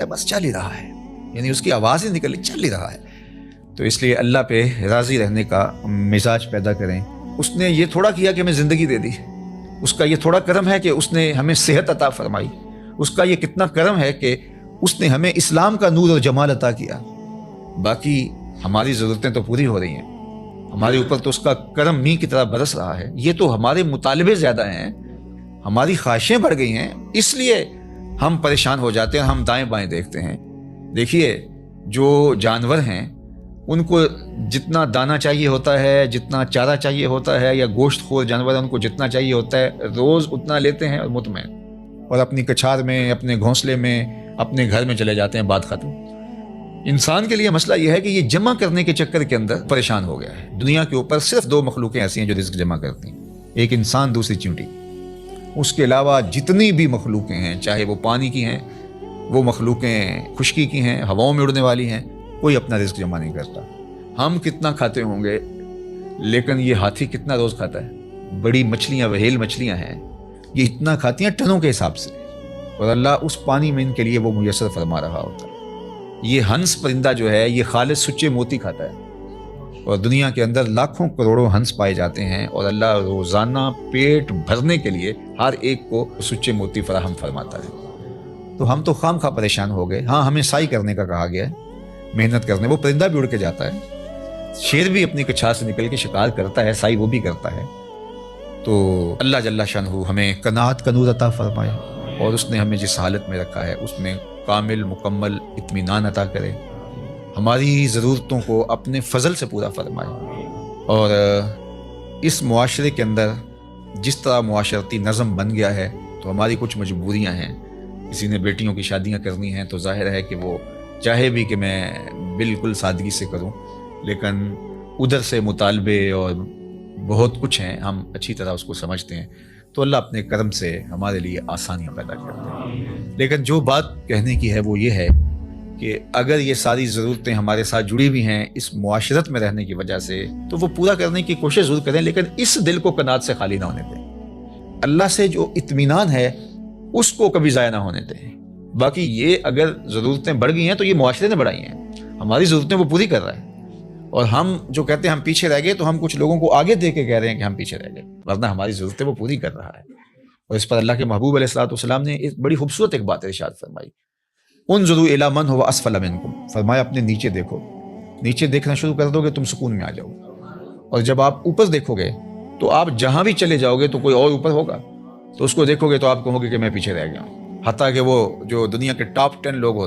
بس چل ہی رہا ہے، یعنی اس کی آواز ہی نکل چل ہی رہا ہے۔ تو اس لیے اللہ پہ راضی رہنے کا مزاج پیدا کریں۔ اس نے یہ تھوڑا کیا کہ ہمیں زندگی دے دی، اس کا یہ تھوڑا کرم ہے کہ اس نے ہمیں صحت عطا فرمائی، اس کا یہ کتنا کرم ہے کہ اس نے ہمیں اسلام کا نور اور جمال عطا کیا۔ باقی ہماری ضرورتیں تو پوری ہو رہی ہیں، ہمارے اوپر تو اس کا کرم میںہ کی طرح برس رہا ہے۔ یہ تو ہمارے مطالبے زیادہ ہیں، ہماری خواہشیں بڑھ گئی ہیں، اس لیے ہم پریشان ہو جاتے ہیں، ہم دائیں بائیں دیکھتے ہیں۔ دیکھیے جو جانور ہیں ان کو جتنا دانہ چاہیے ہوتا ہے، جتنا چارہ چاہیے ہوتا ہے، یا گوشت خور جانور ان کو جتنا چاہیے ہوتا ہے، روز اتنا لیتے ہیں اور مطمئن، اور اپنی کچھار میں، اپنے گھونسلے میں، اپنے گھر میں چلے جاتے ہیں، بات ختم۔ انسان کے لیے مسئلہ یہ ہے کہ یہ جمع کرنے کے چکر کے اندر پریشان ہو گیا ہے۔ دنیا کے اوپر صرف دو مخلوقیں ایسی ہیں جو رزق جمع کرتی ہیں، ایک انسان، دوسری چیونٹی۔ اس کے علاوہ جتنی بھی مخلوقیں ہیں، چاہے وہ پانی کی ہیں، وہ مخلوقیں خشکی کی ہیں، ہواؤں میں اڑنے والی ہیں، کوئی اپنا رزق جمع نہیں کرتا۔ ہم کتنا کھاتے ہوں گے، لیکن یہ ہاتھی کتنا روز کھاتا ہے؟ بڑی مچھلیاں، وہیل مچھلیاں ہیں، یہ اتنا کھاتی ہیں ٹنوں کے حساب سے، اور اللہ اس پانی میں ان کے لیے وہ میسر فرما رہا ہوتا ہے۔ یہ ہنس پرندہ جو ہے یہ خالص سچے موتی کھاتا ہے، اور دنیا کے اندر لاکھوں کروڑوں ہنس پائے جاتے ہیں، اور اللہ روزانہ پیٹ بھرنے کے لیے ہر ایک کو سچے موتی فراہم فرماتا ہے۔ تو ہم تو خام خواہ پریشان ہو گئے۔ ہاں، ہمیں سائی کرنے کا کہا گیا ہے، محنت کرنے۔ وہ پرندہ بھی اڑ کے جاتا ہے، شیر بھی اپنی کچھار سے نکل کے شکار کرتا ہے، سائی وہ بھی کرتا ہے۔ تو اللہ جل شانہ ہمیں قناعت کا نور عطا فرمائے، اور اس نے ہمیں جس حالت میں رکھا ہے اس میں کامل مکمل اطمینان عطا کرے، ہماری ضرورتوں کو اپنے فضل سے پورا فرمائے۔ اور اس معاشرے کے اندر جس طرح معاشرتی نظم بن گیا ہے، تو ہماری کچھ مجبوریاں ہیں۔ کسی نے بیٹیوں کی شادیاں کرنی ہیں تو ظاہر ہے کہ وہ چاہے بھی کہ میں بالکل سادگی سے کروں، لیکن ادھر سے مطالبے اور بہت کچھ ہیں، ہم اچھی طرح اس کو سمجھتے ہیں، تو اللہ اپنے کرم سے ہمارے لیے آسانیاں پیدا کرتے ہیں۔ لیکن جو بات کہنے کی ہے وہ یہ ہے کہ اگر یہ ساری ضرورتیں ہمارے ساتھ جڑی ہوئی ہیں اس معاشرت میں رہنے کی وجہ سے، تو وہ پورا کرنے کی کوشش ضرور کریں، لیکن اس دل کو قناعت سے خالی نہ ہونے دیں۔ اللہ سے جو اطمینان ہے اس کو کبھی ضائع نہ ہونے دیں۔ باقی یہ اگر ضرورتیں بڑھ گئی ہیں تو یہ معاشرے نے بڑھائی ہیں، ہماری ضرورتیں وہ پوری کر رہا ہے، اور ہم جو کہتے ہیں ہم پیچھے رہ گئے، تو ہم کچھ لوگوں کو آگے دے کے کہہ رہے ہیں کہ ہم پیچھے رہ گئے، ورنہ ہماری ضرورتیں وہ پوری کر رہا ہے۔ اور اس پر اللہ کے محبوب علیہ الصلوۃ والسلام نے ایک بڑی خوبصورت ایک بات ارشاد فرمائی، انظروا الی من هو اسفل منکم، فرمایا اپنے نیچے دیکھو، نیچے دیکھنا شروع کر دو گے تم سکون میں آ جاؤ گے، اور جب آپ اوپر دیکھو گے تو آپ جہاں بھی چلے جاؤ گے تو کوئی اور اوپر ہوگا، تو اس کو دیکھو گے تو آپ کہو گے کہ میں پیچھے رہ گیا ہوں۔ حتیٰ کہ وہ جو دنیا کے ٹاپ 10 لوگ ہوتے